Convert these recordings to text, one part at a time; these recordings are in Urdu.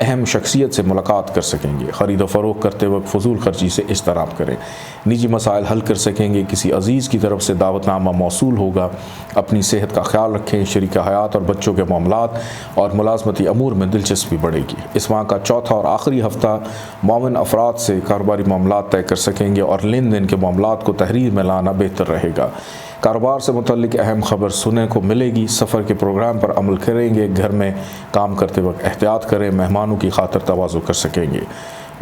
اہم شخصیت سے ملاقات کر سکیں گے، خرید و فروخت کرتے وقت فضول خرچی سے اجتناب کریں، نجی مسائل حل کر سکیں گے، کسی عزیز کی طرف سے دعوت نامہ موصول ہوگا، اپنی صحت کا خیال رکھیں، شریک حیات اور بچوں کے معاملات اور ملازمتی امور میں دلچسپی بڑھے گی۔ اس ماہ کا چوتھا اور آخری ہفتہ معاون افراد سے کاروباری معاملات طے کر سکیں گے اور لین دین کے معاملات کو تحریر میں لانا بہتر رہے گا۔ کاروبار سے متعلق اہم خبر سننے کو ملے گی، سفر کے پروگرام پر عمل کریں گے، گھر میں کام کرتے وقت احتیاط کریں، مہمانوں کی خاطر تواضع کر سکیں گے۔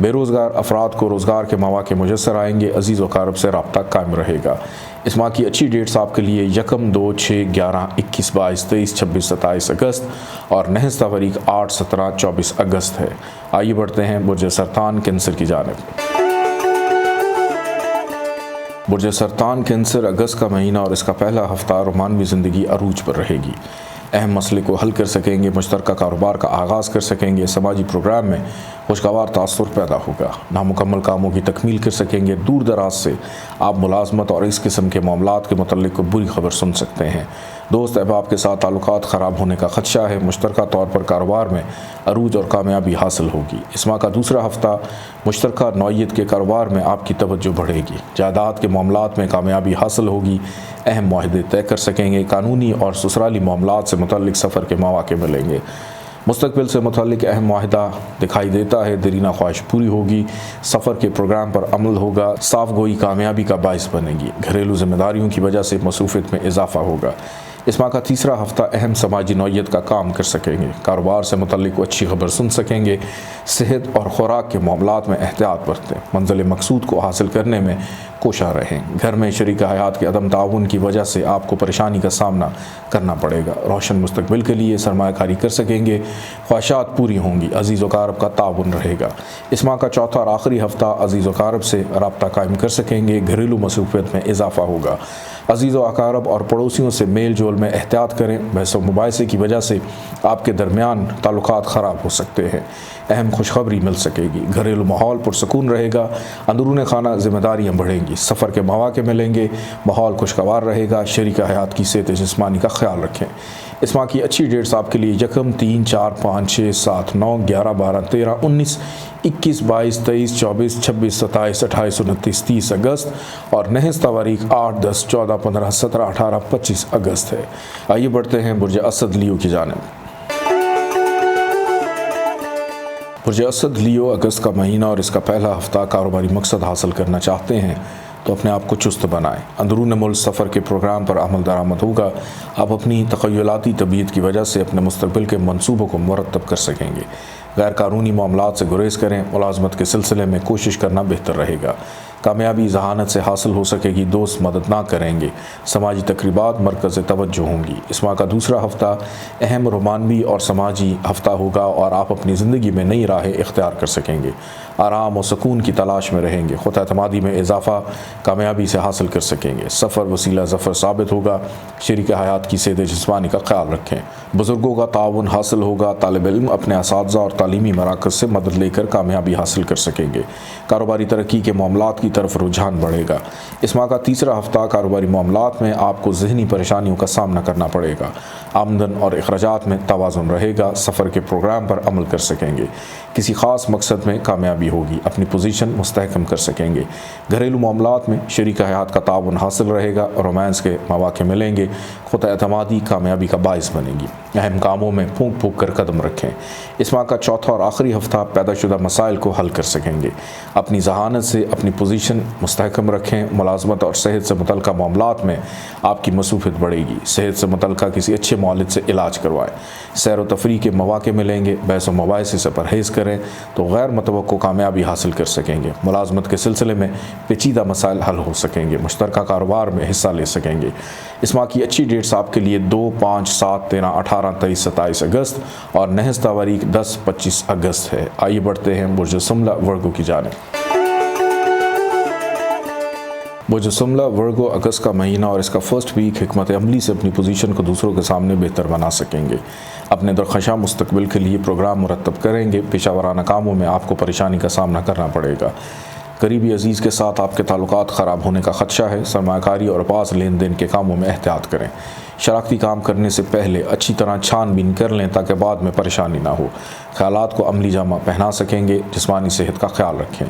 بے روزگار افراد کو روزگار کے مواقع میسر آئیں گے، عزیز و اقارب سے رابطہ قائم رہے گا۔ اس ماہ کی اچھی ڈیٹس آپ کے لیے 1، 2، 6، 11، 21، 22، 23، 26، 27 اگست اور نحس تاریخ 8، 17، 24 اگست ہے۔ آئیے بڑھتے ہیں برج سرطان کینسر کی جانب۔ برج سرطان کینسر، اگست کا مہینہ اور اس کا پہلا ہفتہ رومانوی زندگی عروج پر رہے گی۔ اہم مسئلے کو حل کر سکیں گے، مشترکہ کاروبار کا آغاز کر سکیں گے، سماجی پروگرام میں خوشگوار تاثر پیدا ہوگا، نامکمل کاموں کی تکمیل کر سکیں گے، دور دراز سے آپ ملازمت اور اس قسم کے معاملات کے متعلق بری خبر سن سکتے ہیں۔ دوست احباب کے ساتھ تعلقات خراب ہونے کا خدشہ ہے، مشترکہ طور پر کاروبار میں عروج اور کامیابی حاصل ہوگی۔ اس ماہ کا دوسرا ہفتہ مشترکہ نوعیت کے کاروبار میں آپ کی توجہ بڑھے گی، جائیداد کے معاملات میں کامیابی حاصل ہوگی، اہم معاہدے طے کر سکیں گے، قانونی اور سسرالی معاملات سے متعلق سفر کے مواقع ملیں گے، مستقبل سے متعلق اہم معاہدہ دکھائی دیتا ہے، دیرینہ خواہش پوری ہوگی، سفر کے پروگرام پر عمل ہوگا، صاف گوئی کامیابی کا باعث بنے گی، گھریلو ذمہ داریوں کی وجہ سے مصروفیت میں اضافہ ہوگا۔ اس ماہ کا تیسرا ہفتہ اہم سماجی نوعیت کا کام کر سکیں گے، کاروبار سے متعلق اچھی خبر سن سکیں گے، صحت اور خوراک کے معاملات میں احتیاط برتیں، منزل مقصود کو حاصل کرنے میں کوشاں رہیں، گھر میں شریک حیات کے عدم تعاون کی وجہ سے آپ کو پریشانی کا سامنا کرنا پڑے گا، روشن مستقبل کے لیے سرمایہ کاری کر سکیں گے، خواہشات پوری ہوں گی، عزیز و اقارب کا تعاون رہے گا۔ اس ماہ کا چوتھا اور آخری ہفتہ عزیز و اقارب سے رابطہ قائم کر سکیں گے، گھریلو مصروفیت میں اضافہ ہوگا، عزیز و اقارب اور پڑوسیوں سے میل جول میں احتیاط کریں، بحث و مباحثے کی وجہ سے آپ کے درمیان تعلقات خراب ہو سکتے ہیں، اہم خوشخبری مل سکے گی، گھریلو ماحول پرسکون رہے گا، اندرون خانہ ذمہ داریاں بڑھیں گی، سفر کے مواقع ملیں گے، ماحول خوشگوار رہے گا، شریک حیات کی صحت جسمانی کا خیال رکھیں۔ اس ماہ کی اچھی ڈیٹس آپ کے لیے 1، 3، 4، 5، 6، 7، 9، 11، 12، 13، 19، 21، 22، 23، 24، 26، 27، 28، 29، 30 اگست اور نحس تاریخ 8، 10، 14، 15، 17، 18، 25 اگست ہے۔ آئیے بڑھتے ہیں برج اسد لیو کی جانب۔ برج اسد لیو، اگست کا مہینہ اور اس کا پہلا ہفتہ کاروباری مقصد حاصل کرنا چاہتے ہیں تو اپنے آپ کو چست بنائیں، اندرون ملک سفر کے پروگرام پر عمل درآمد ہوگا، آپ اپنی تخیلاتی طبیعت کی وجہ سے اپنے مستقبل کے منصوبوں کو مرتب کر سکیں گے، غیر قانونی معاملات سے گریز کریں، ملازمت کے سلسلے میں کوشش کرنا بہتر رہے گا، کامیابی ذہانت سے حاصل ہو سکے گی، دوست مدد نہ کریں گے، سماجی تقریبات مرکز توجہ ہوں گی۔ اس ماہ کا دوسرا ہفتہ اہم رومانوی اور سماجی ہفتہ ہوگا اور آپ اپنی زندگی میں نئی راہیں اختیار کر سکیں گے، آرام و سکون کی تلاش میں رہیں گے، خود اعتمادی میں اضافہ کامیابی سے حاصل کر سکیں گے، سفر وسیلہ ظفر ثابت ہوگا، شریک حیات کی صحت جسمانی کا خیال رکھیں، بزرگوں کا تعاون حاصل ہوگا، طالب علم اپنے اساتذہ اور تعلیمی مراکز سے مدد لے کر کامیابی حاصل کر سکیں گے، کاروباری ترقی کے معاملات کی طرف رجحان بڑھے گا۔ اس ماہ کا تیسرا ہفتہ کاروباری معاملات میں آپ کو ذہنی پریشانیوں کا سامنا کرنا پڑے گا، آمدن اور اخراجات میں توازن رہے گا، سفر کے پروگرام پر عمل کر سکیں گے، کسی خاص مقصد میں کامیابی ہوگی، اپنی پوزیشن مستحکم کر سکیں گے، گھریلو معاملات میں شریک حیات کا تعاون حاصل رہے گا، رومانس کے مواقع ملیں گے، خود اعتمادی کامیابی کا باعث بنے گی، اہم کاموں میں پھونک پھونک کر قدم رکھیں۔ اس ماہ کا چوتھا اور آخری ہفتہ پیدا شدہ مسائل کو حل کر سکیں گے، اپنی ذہانت سے اپنی پوزیشن مستحکم رکھیں، ملازمت اور صحت سے متعلقہ معاملات میں آپ کی مصروفیت بڑھے گی، صحت سے متعلقہ کسی اچھے معالج سے علاج کروائیں، سیر و تفریح کے مواقع ملیں گے، بحث و مباحثے سے پرہیز کریں تو غیر متوقع کامیابی حاصل کر سکیں گے، ملازمت کے سلسلے میں پیچیدہ مسائل حل ہو سکیں گے، مشترکہ کاروبار میں حصہ لے سکیں گے۔ اس ماہ کی اچھی ڈیٹس آپ کے لیے 2، 5، 7، 13، 18، 23، 27 اگست اور نحس تاریخ 10، 25 اگست ہے۔ آئیے بڑھتے ہیں برج سملہ ورگو کی جانب۔ برج سملہ ورگو، اگست کا مہینہ اور اس کا فرسٹ ویک حکمت عملی سے اپنی پوزیشن کو دوسروں کے سامنے بہتر بنا سکیں گے، اپنے درخشاں مستقبل کے لیے پروگرام مرتب کریں گے، پیشہ ورانہ کاموں میں آپ کو پریشانی کا سامنا کرنا پڑے گا، قریبی عزیز کے ساتھ آپ کے تعلقات خراب ہونے کا خدشہ ہے۔ سرمایہ کاری اور بعض لین دین کے کاموں میں احتیاط کریں۔ شراکتی کام کرنے سے پہلے اچھی طرح چھان بین کر لیں تاکہ بعد میں پریشانی نہ ہو۔ خیالات کو عملی جامہ پہنا سکیں گے۔ جسمانی صحت کا خیال رکھیں۔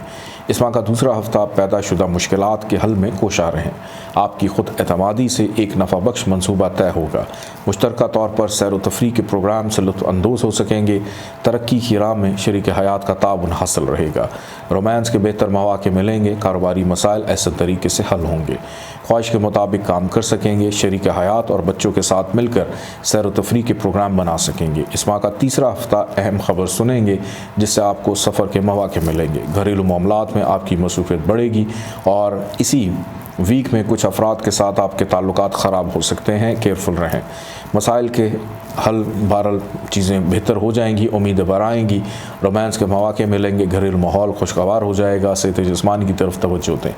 اس ماہ کا دوسرا ہفتہ پیدا شدہ مشکلات کے حل میں کوشاں رہیں۔ آپ کی خود اعتمادی سے ایک نفع بخش منصوبہ طے ہوگا۔ مشترکہ طور پر سیر و تفریح کے پروگرام سے لطف اندوز ہو سکیں گے۔ ترقی کی راہ میں شریک حیات کا تعاون حاصل رہے گا۔ رومانس کے بہتر مواقع ملیں گے۔ کاروباری مسائل احسن طریقے سے حل ہوں گے۔ خواہش کے مطابق کام کر سکیں گے۔ شریک حیات اور بچوں کے ساتھ مل کر سیر و تفریح کے پروگرام بنا سکیں گے۔ اس ماہ کا تیسرا ہفتہ اہم خبر سنیں گے جس سے آپ کو سفر کے مواقع ملیں گے۔ گھریلو معاملات میں آپ کی مصروفیت بڑھے گی اور اسی ویک میں کچھ افراد کے ساتھ آپ کے تعلقات خراب ہو سکتے ہیں۔ کیئرفل رہیں۔ مسائل کے حل بہرحال چیزیں بہتر ہو جائیں گی، امیدیں بڑھائیں گی، رومانس کے مواقع ملیں گے، گھریلو ماحول خوشگوار ہو جائے گا، صحت جسمانی کی طرف توجہ دیں،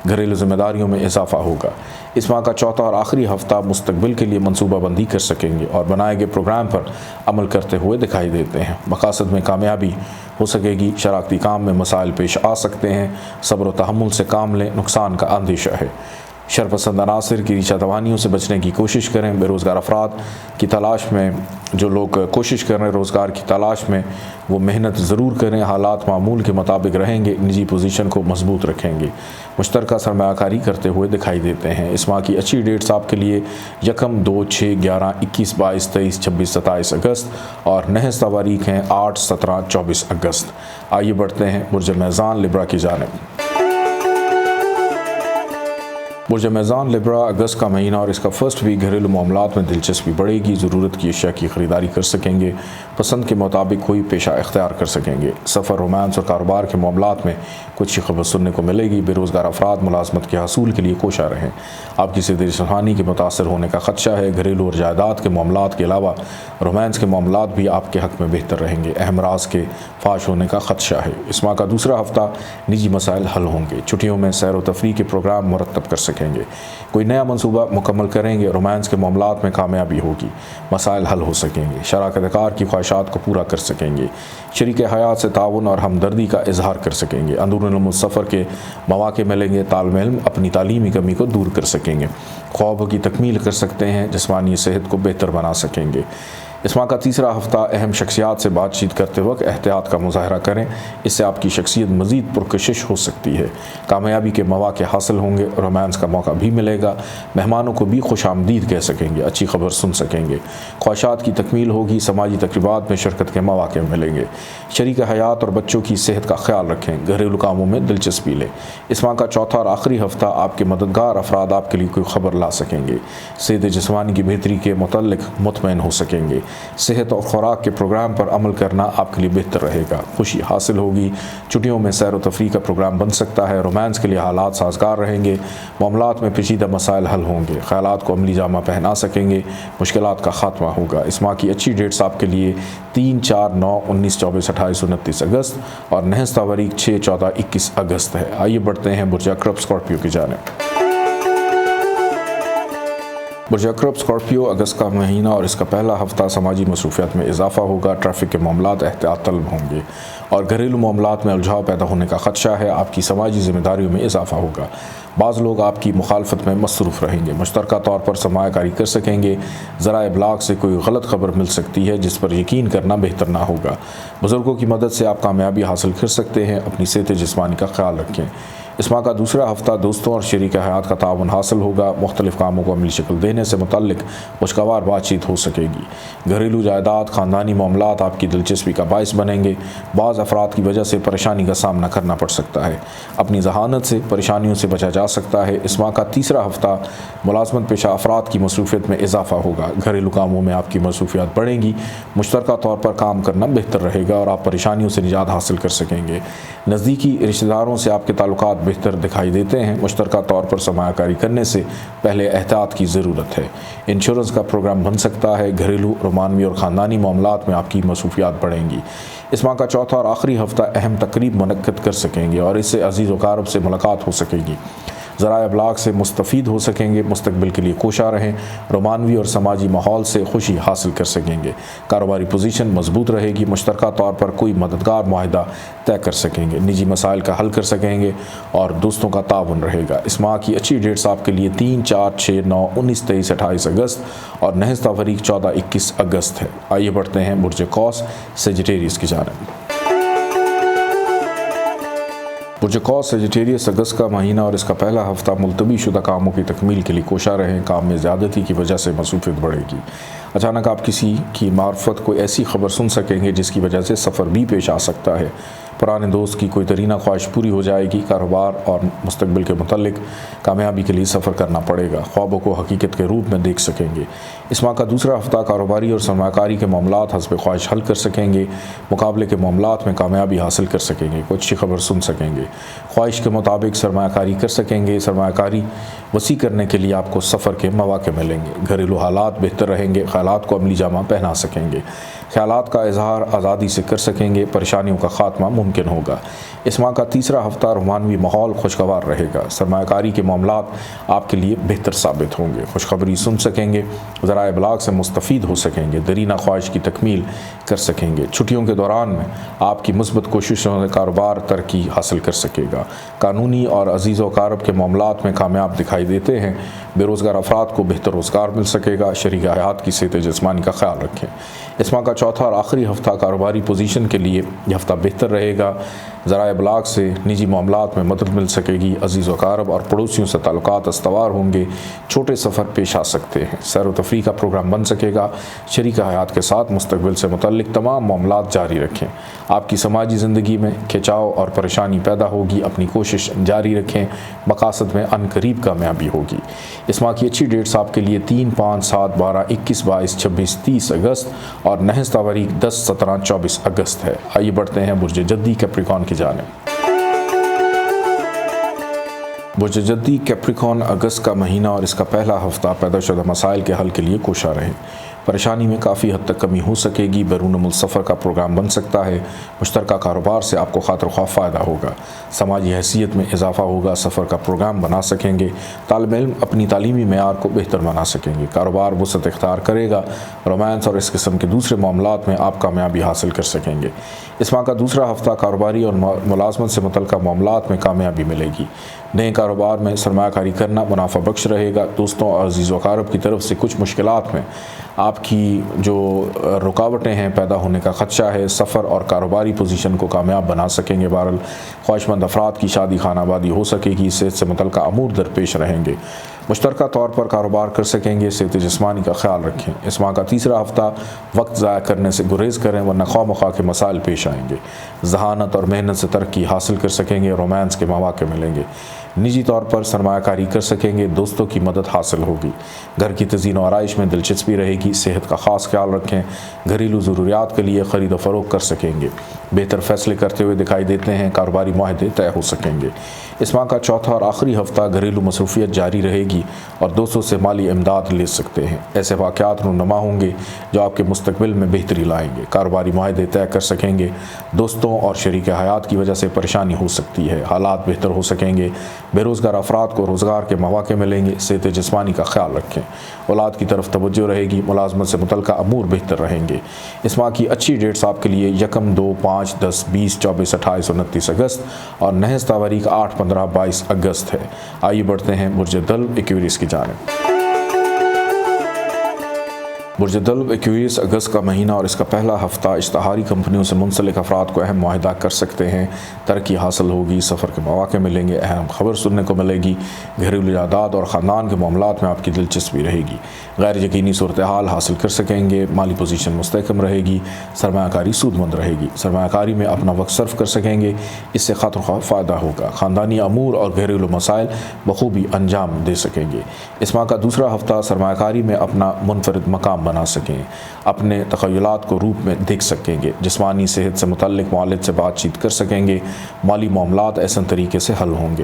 گھریلو ذمہ داریوں میں اضافہ ہوگا۔ اس ماہ کا چوتھا اور آخری ہفتہ مستقبل کے لیے منصوبہ بندی کر سکیں گے اور بنائے گئے پروگرام پر عمل کرتے ہوئے دکھائی دیتے ہیں۔ مقاصد میں کامیابی ہو سکے گی۔ شراکتی کام میں مسائل پیش آ سکتے ہیں۔ صبر و تحمل سے کام لیں، نقصان کا اندیشہ ہے۔ شرپسند عناصر کی ریشہ دوانیوں سے بچنے کی کوشش کریں۔ بے روزگار افراد کی تلاش میں جو لوگ کوشش کر رہے ہیں روزگار کی تلاش میں، وہ محنت ضرور کریں۔ حالات معمول کے مطابق رہیں گے۔ نجی پوزیشن کو مضبوط رکھیں گے۔ مشترکہ سرمایہ کاری کرتے ہوئے دکھائی دیتے ہیں۔ اس ماہ کی اچھی ڈیٹس آپ کے لیے 1، 2، 6، 11، 21، 22، 23، 26، 27 اگست اور نحس تواریخ ہیں 8، 17، 24 اگست۔ آئیے بڑھتے ہیں برج میزان لبرا کی جانب۔ برج میزان لبرا اگست کا مہینہ اور اس کا فرسٹ ویک گھریلو معاملات میں دلچسپی بڑھے گی۔ ضرورت کی اشیاء کی خریداری کر سکیں گے۔ پسند کے مطابق کوئی پیشہ اختیار کر سکیں گے۔ سفر، رومانس اور کاروبار کے معاملات میں کچھ خبر سننے کو ملے گی۔ بے روزگار افراد ملازمت کے حصول کے لیے کوشاں رہیں۔ آپ کی صحت جسمانی کے متاثر ہونے کا خدشہ ہے۔ گھریلو اور جائیداد کے معاملات کے علاوہ رومانس کے معاملات بھی آپ کے حق میں بہتر رہیں گے۔ اہم راز کے فاش ہونے کا خدشہ ہے۔ اس ماہ کا دوسرا ہفتہ نجی مسائل حل ہوں گے۔ چھٹیوں میں سیر و تفریح کے پروگرام مرتب کر سکیں گے۔ کوئی نیا منصوبہ مکمل کریں گے۔ رومانس کے معاملات میں کامیابی ہوگی۔ مسائل حل ہو سکیں گے۔ شراکت کار کی خواہشات کو پورا کر سکیں گے۔ شریک حیات سے تعاون اور ہمدردی کا اظہار کر سکیں گے۔ اندرون ملک سفر کے مواقع ملیں گے۔ طالب علم اپنی تعلیمی کمی کو دور کر سکیں گے۔ خوابوں کی تکمیل کر سکتے ہیں۔ جسمانی صحت کو بہتر بنا سکیں گے۔ اس ماہ کا تیسرا ہفتہ اہم شخصیات سے بات چیت کرتے وقت احتیاط کا مظاہرہ کریں۔ اس سے آپ کی شخصیت مزید پرکشش ہو سکتی ہے۔ کامیابی کے مواقع حاصل ہوں گے۔ رومانس کا موقع بھی ملے گا۔ مہمانوں کو بھی خوش آمدید کہہ سکیں گے۔ اچھی خبر سن سکیں گے۔ خواہشات کی تکمیل ہوگی۔ سماجی تقریبات میں شرکت کے مواقع ملیں گے۔ شریک حیات اور بچوں کی صحت کا خیال رکھیں۔ گھریلو کاموں میں دلچسپی لیں۔ اس ماہ کا چوتھا اور آخری ہفتہ آپ کے مددگار افراد آپ کے لیے کوئی خبر لا سکیں گے۔ صحت جسمانی کی بہتری کے متعلق مطمئن ہو سکیں گے۔ صحت اور خوراک کے پروگرام پر عمل کرنا آپ کے لیے بہتر رہے گا۔ خوشی حاصل ہوگی۔ چھٹیوں میں سیر و تفریح کا پروگرام بن سکتا ہے۔ رومانس کے لیے حالات سازگار رہیں گے۔ معاملات میں پیچیدہ مسائل حل ہوں گے۔ خیالات کو عملی جامہ پہنا سکیں گے۔ مشکلات کا خاتمہ ہوگا۔ اس ماہ کی اچھی ڈیٹس آپ کے لیے 3، 4، 9، 19، 24، 28، 29 اگست اور نحس تواریخ 6، 14، 21 اگست ہے۔ آئیے بڑھتے ہیں برج عقرب اسکارپیو کی جانب۔ برج عقرب اسکارپیو اگست کا مہینہ اور اس کا پہلا ہفتہ سماجی مصروفیات میں اضافہ ہوگا۔ ٹریفک کے معاملات احتیاط طلب ہوں گے اور گھریلو معاملات میں الجھاؤ پیدا ہونے کا خدشہ ہے۔ آپ کی سماجی ذمہ داریوں میں اضافہ ہوگا۔ بعض لوگ آپ کی مخالفت میں مصروف رہیں گے۔ مشترکہ طور پر سرمایہ کاری کر سکیں گے۔ ذرائع ابلاغ سے کوئی غلط خبر مل سکتی ہے جس پر یقین کرنا بہتر نہ ہوگا۔ بزرگوں کی مدد سے آپ کامیابی حاصل کر سکتے ہیں۔ اپنی صحت جسمانی کا خیال رکھیں۔ اس ماہ کا دوسرا ہفتہ دوستوں اور شریک حیات کا تعاون حاصل ہوگا۔ مختلف کاموں کو عملی شکل دینے سے متعلق خوشگوار بات چیت ہو سکے گی۔ گھریلو جائیداد، خاندانی معاملات آپ کی دلچسپی کا باعث بنیں گے۔ بعض افراد کی وجہ سے پریشانی کا سامنا کرنا پڑ سکتا ہے۔ اپنی ذہانت سے پریشانیوں سے بچا جا سکتا ہے۔ اس ماہ کا تیسرا ہفتہ ملازمت پیشہ افراد کی مصروفیت میں اضافہ ہوگا۔ گھریلو کاموں میں آپ کی مصروفیات بڑھیں گی۔ مشترکہ طور پر کام کرنا بہتر رہے گا اور آپ پریشانیوں سے نجات حاصل کر سکیں گے۔ نزدیکی رشتہ داروں سے آپ کے تعلقات بہتر دکھائی دیتے ہیں۔ مشترکہ طور پر سرمایہ کاری کرنے سے پہلے احتیاط کی ضرورت ہے۔ انشورنس کا پروگرام بن سکتا ہے۔ گھریلو، رومانوی اور خاندانی معاملات میں آپ کی مصروفیات بڑھیں گی۔ اس ماہ کا چوتھا اور آخری ہفتہ اہم تقریب منعقد کر سکیں گے اور اس سے عزیز و اقارب سے ملاقات ہو سکے گی۔ ذرائع ابلاغ سے مستفید ہو سکیں گے، مستقبل کے لیے کوشاں رہیں، رومانوی اور سماجی ماحول سے خوشی حاصل کر سکیں گے، کاروباری پوزیشن مضبوط رہے گی، مشترکہ طور پر کوئی مددگار معاہدہ طے کر سکیں گے، نجی مسائل کا حل کر سکیں گے اور دوستوں کا تعاون رہے گا۔ اس ماہ کی اچھی ڈیٹس آپ کے لیے 3، 4، 6، 9، 19، 23، 28 اگست اور نحس تاریخ 14، 21 اگست ہے۔ آئیے بڑھتے ہیں برج قوس سیجیٹیریس کی جانب۔ برج قوس سیجیٹیریس اگست کا مہینہ اور اس کا پہلا ہفتہ ملتوی شدہ کاموں کی تکمیل کے لیے کوشاں رہیں، کام میں زیادتی کی وجہ سے مصروفیت بڑھے گی۔ اچانک آپ کسی کی معرفت کوئی ایسی خبر سن سکیں گے جس کی وجہ سے سفر بھی پیش آ سکتا ہے۔ پرانے دوست کی کوئی ترینہ خواہش پوری ہو جائے گی۔ کاروبار اور مستقبل کے متعلق کامیابی کے لیے سفر کرنا پڑے گا، خوابوں کو حقیقت کے روپ میں دیکھ سکیں گے۔ اس ماہ کا دوسرا ہفتہ کاروباری اور سرمایہ کاری کے معاملات حسب خواہش حل کر سکیں گے، مقابلے کے معاملات میں کامیابی حاصل کر سکیں گے، کوئی اچھی خبر سن سکیں گے، خواہش کے مطابق سرمایہ کاری کر سکیں گے۔ سرمایہ کاری وسیع کرنے کے لیے آپ کو سفر کے مواقع ملیں گے، گھریلو حالات بہتر رہیں گے، خیالات کو عملی جامہ پہنا سکیں گے، خیالات کا اظہار آزادی سے کر سکیں گے، پریشانیوں کا خاتمہ ممکن ہوگا۔ اس ماہ کا تیسرا ہفتہ رومانوی ماحول خوشگوار رہے گا، سرمایہ کاری کے معاملات آپ کے لیے بہتر ثابت ہوں گے، خوشخبری سن سکیں گے، ذرائع ابلاغ سے مستفید ہو سکیں گے، درینہ خواہش کی تکمیل کر سکیں گے۔ چھٹیوں کے دوران میں آپ کی مثبت کوششوں سے کاروبار ترقی حاصل کر سکے گا۔ قانونی اور عزیز و اقارب کے معاملات میں کامیاب دکھائی دیتے ہیں، بے روزگار افراد کو بہتر روزگار مل سکے گا، شریک حیات کی صحت جسمانی کا خیال رکھیں۔ اس ماہ کا چوتھا اور آخری ہفتہ کاروباری پوزیشن کے لیے یہ ہفتہ بہتر رہے گا، ذرائع ابلاغ سے نجی معاملات میں مدد مل سکے گی، عزیز و اقارب اور پڑوسیوں سے تعلقات استوار ہوں گے، چھوٹے سفر پیش آ سکتے ہیں، سیر و تفریح کا پروگرام بن سکے گا۔ شریک حیات کے ساتھ مستقبل سے متعلق تمام معاملات جاری رکھیں۔ آپ کی سماجی زندگی میں کھچاؤ اور پریشانی پیدا ہوگی، اپنی کوشش جاری رکھیں، مقاصد میں عنقریب کامیابی ہوگی۔ اس ماہ کی اچھی ڈیٹس آپ کے لیے 3، 5، 7، 12، 21، 22، 26، 30 اگست اور نحس تاریخ 10، 17، 24 اگست ہے۔ آئیے بڑھتے ہیں برج جدی کیپریکون کی جانب۔ برج جدی کیپریکون اگست کا مہینہ اور اس کا پہلا ہفتہ پیدا شدہ مسائل کے حل کے لیے کوشاں رہیں، پریشانی میں کافی حد تک کمی ہو سکے گی، بیرون ملک سفر کا پروگرام بن سکتا ہے، مشترکہ کاروبار سے آپ کو خاطر خواہ فائدہ ہوگا، سماجی حیثیت میں اضافہ ہوگا، سفر کا پروگرام بنا سکیں گے، طالب علم اپنی تعلیمی معیار کو بہتر بنا سکیں گے، کاروبار وسعت اختیار کرے گا، رومانس اور اس قسم کے دوسرے معاملات میں آپ کامیابی حاصل کر سکیں گے۔ اس ماہ کا دوسرا ہفتہ کاروباری اور ملازمت سے متعلقہ معاملات میں کامیابی ملے گی، نئے کاروبار میں سرمایہ کاری کرنا منافع بخش رہے گا، دوستوں اور عزیز و اقارب کی طرف سے کچھ مشکلات میں آپ کی جو رکاوٹیں ہیں پیدا ہونے کا خدشہ ہے، سفر اور کاروباری پوزیشن کو کامیاب بنا سکیں گے۔ بہرحال خواہش مند افراد کی شادی خانہ آبادی ہو سکے گی، صحت سے متعلقہ امور درپیش رہیں گے، مشترکہ طور پر کاروبار کر سکیں گے، صحت جسمانی کا خیال رکھیں۔ اس ماہ کا تیسرا ہفتہ وقت ضائع کرنے سے گریز کریں ورنہ خواہ مخواہ کے مسائل پیش آئیں گے، ذہانت اور محنت سے ترقی حاصل کر سکیں گے، رومانس کے مواقع ملیں گے، نجی طور پر سرمایہ کاری کر سکیں گے، دوستوں کی مدد حاصل ہوگی، گھر کی تزئین و آرائش میں دلچسپی رہے گی، صحت کا خاص خیال رکھیں، گھریلو ضروریات کے لیے خرید و فروخت کر سکیں گے، بہتر فیصلے کرتے ہوئے دکھائی دیتے ہیں، کاروباری معاہدے طے ہو سکیں گے۔ اس ماہ کا چوتھا اور آخری ہفتہ گھریلو مصروفیت جاری رہے گی اور دوستوں سے مالی امداد لے سکتے ہیں، ایسے واقعات رونما ہوں گے جو آپ کے مستقبل میں بہتری لائیں گے، کاروباری معاہدے طے کر سکیں گے، دوستوں اور شریک حیات کی وجہ سے پریشانی ہو سکتی ہے، حالات بہتر ہو سکیں گے، بے روزگار افراد کو روزگار کے مواقع ملیں گے، صحت جسمانی کا خیال رکھیں، اولاد کی طرف توجہ رہے گی، ملازمت سے متعلقہ امور بہتر رہیں گے۔ اس ماہ کی اچھی ڈیٹس آپ کے لیے 1، 2، 5، 10، 20، 24، 28، 29 اگست اور نحس تاریخ 8، 15، 22 اگست ہے۔ آئیے بڑھتے ہیں برج دلو ایکویریس کی جانب۔ برج دلو ایکویریس اگست کا مہینہ اور اس کا پہلا ہفتہ اشتہاری کمپنیوں سے منسلک افراد کو اہم معاہدہ کر سکتے ہیں، ترقی حاصل ہوگی، سفر کے مواقع ملیں گے، اہم خبر سننے کو ملے گی، گھریلو جائیداد اور خاندان کے معاملات میں آپ کی دلچسپی رہے گی، غیر یقینی صورتحال حاصل کر سکیں گے، مالی پوزیشن مستحکم رہے گی، سرمایہ کاری سود مند رہے گی، سرمایہ کاری میں اپنا وقت صرف کر سکیں گے، اس سے خاطر خواہ فائدہ ہوگا، خاندانی امور اور گھریلو مسائل بخوبی انجام دے سکیں گے۔ اس ماہ کا دوسرا ہفتہ سرمایہ کاری میں اپنا منفرد مقام بنا سکیں، اپنے تخیلات کو روپ میں دیکھ سکیں گے، جسمانی صحت سے متعلق والد سے بات چیت کر سکیں گے، مالی معاملات احسن طریقے سے حل ہوں گے،